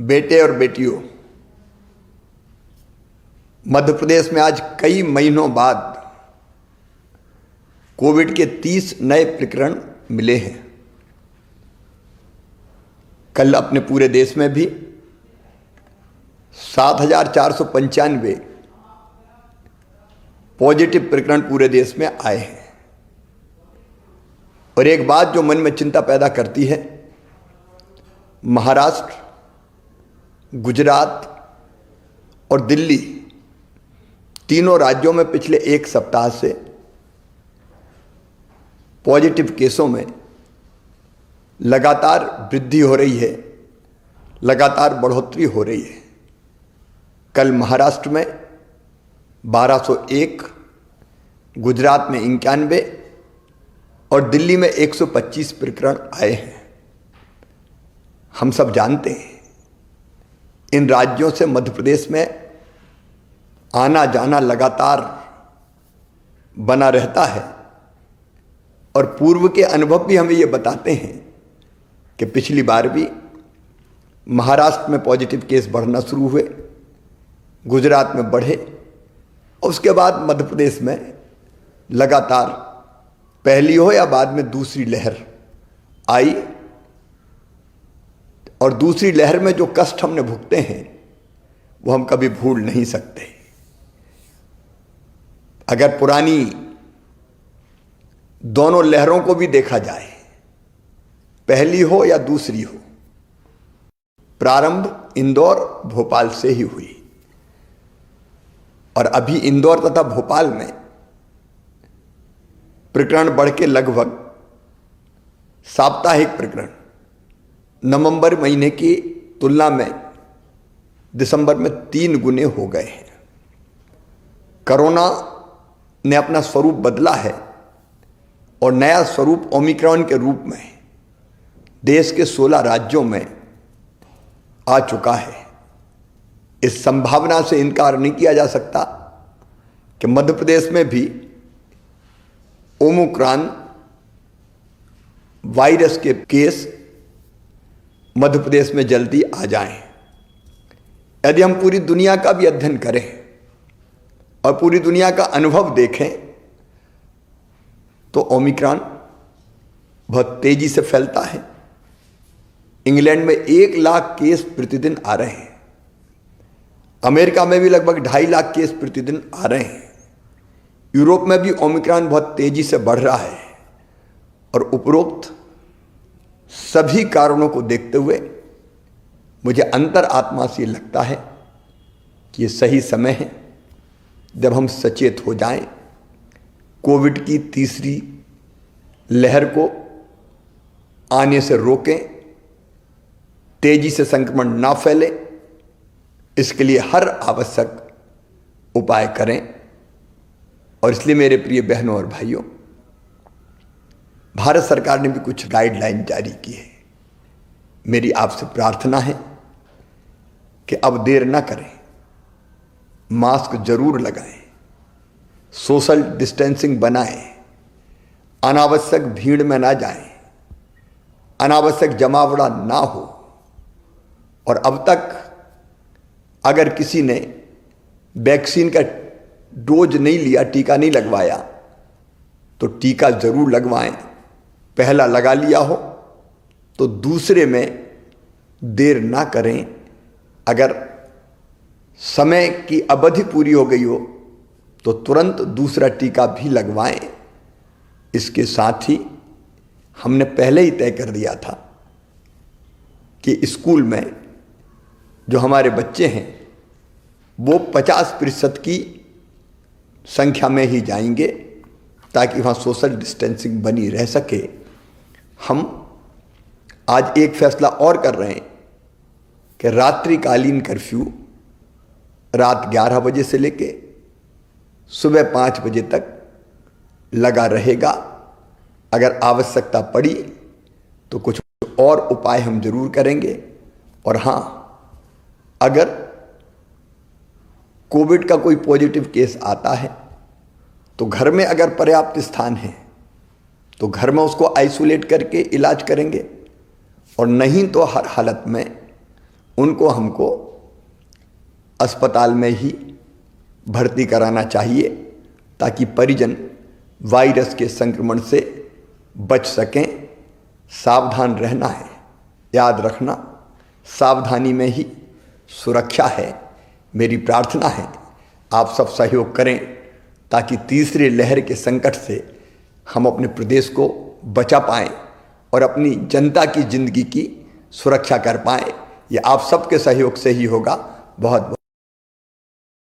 बेटे और बेटियों, मध्य प्रदेश में आज कई महीनों बाद कोविड के 30 नए प्रकरण मिले हैं। कल अपने पूरे देश में भी 7,495 पॉजिटिव प्रकरण पूरे देश में आए हैं। और एक बात जो मन में चिंता पैदा करती है, महाराष्ट्र, गुजरात और दिल्ली तीनों राज्यों में पिछले एक सप्ताह से पॉजिटिव केसों में लगातार वृद्धि हो रही है, लगातार बढ़ोतरी हो रही है। कल महाराष्ट्र में 1201, गुजरात में 91 और दिल्ली में 125 प्रकरण आए हैं। हम सब जानते हैं इन राज्यों से मध्य प्रदेश में आना जाना लगातार बना रहता है और पूर्व के अनुभव भी हमें ये बताते हैं कि पिछली बार भी महाराष्ट्र में पॉजिटिव केस बढ़ना शुरू हुए, गुजरात में बढ़े और उसके बाद मध्य प्रदेश में लगातार पहली हो या बाद में दूसरी लहर आई। और दूसरी लहर में जो कष्ट हमने भुगते हैं वो हम कभी भूल नहीं सकते। अगर पुरानी दोनों लहरों को भी देखा जाए, पहली हो या दूसरी हो, प्रारंभ इंदौर भोपाल से ही हुई और अभी इंदौर तथा भोपाल में प्रकरण बढ़ के लगभग साप्ताहिक प्रकरण नवंबर महीने की तुलना में दिसंबर में 3 गुने हो गए हैं। कोरोना ने अपना स्वरूप बदला है और नया स्वरूप ओमिक्रॉन के रूप में देश के 16 राज्यों में आ चुका है। इस संभावना से इनकार नहीं किया जा सकता कि मध्य प्रदेश में भी ओमिक्रॉन वायरस के केस मध्य प्रदेश में जल्दी आ जाएं। यदि हम पूरी दुनिया का भी अध्ययन करें और पूरी दुनिया का अनुभव देखें तो ओमिक्रॉन बहुत तेजी से फैलता है। इंग्लैंड में 1 लाख केस प्रतिदिन आ रहे हैं, अमेरिका में भी लगभग 2.5 लाख केस प्रतिदिन आ रहे हैं, यूरोप में भी ओमिक्रॉन बहुत तेजी से बढ़ रहा है। और उपरोक्त सभी कारणों को देखते हुए मुझे अंतर आत्मा से लगता है कि ये सही समय है जब हम सचेत हो जाएं, कोविड की तीसरी लहर को आने से रोकें, तेजी से संक्रमण ना फैले, इसके लिए हर आवश्यक उपाय करें। और इसलिए मेरे प्रिय बहनों और भाइयों, भारत सरकार ने भी कुछ गाइडलाइन जारी की है। मेरी आपसे प्रार्थना है कि अब देर ना करें, मास्क जरूर लगाएं, सोशल डिस्टेंसिंग बनाएं, अनावश्यक भीड़ में ना जाएं, अनावश्यक जमावड़ा ना हो। और अब तक अगर किसी ने वैक्सीन का डोज नहीं लिया, टीका नहीं लगवाया, तो टीका जरूर लगवाएं। पहला लगा लिया हो तो दूसरे में देर ना करें। अगर समय की अवधि पूरी हो गई हो तो तुरंत दूसरा टीका भी लगवाएं। इसके साथ ही हमने पहले ही तय कर दिया था कि स्कूल में जो हमारे बच्चे हैं वो 50% की संख्या में ही जाएंगे ताकि वहाँ सोशल डिस्टेंसिंग बनी रह सके। हम आज एक फैसला और कर रहे हैं कि रात्रिकालीन कर्फ्यू रात 11 बजे से लेके सुबह 5 बजे तक लगा रहेगा। अगर आवश्यकता पड़ी तो कुछ और उपाय हम जरूर करेंगे। और हाँ, अगर कोविड का कोई पॉजिटिव केस आता है तो घर में अगर पर्याप्त स्थान है तो घर में उसको आइसोलेट करके इलाज करेंगे और नहीं तो हर हालत में उनको हमको अस्पताल में ही भर्ती कराना चाहिए ताकि परिजन वायरस के संक्रमण से बच सकें। सावधान रहना है, याद रखना सावधानी में ही सुरक्षा है। मेरी प्रार्थना है आप सब सहयोग करें ताकि तीसरी लहर के संकट से हम अपने प्रदेश को बचा पाएं और अपनी जनता की जिंदगी की सुरक्षा कर पाएं। ये आप सबके सहयोग से ही होगा। बहुत बहुत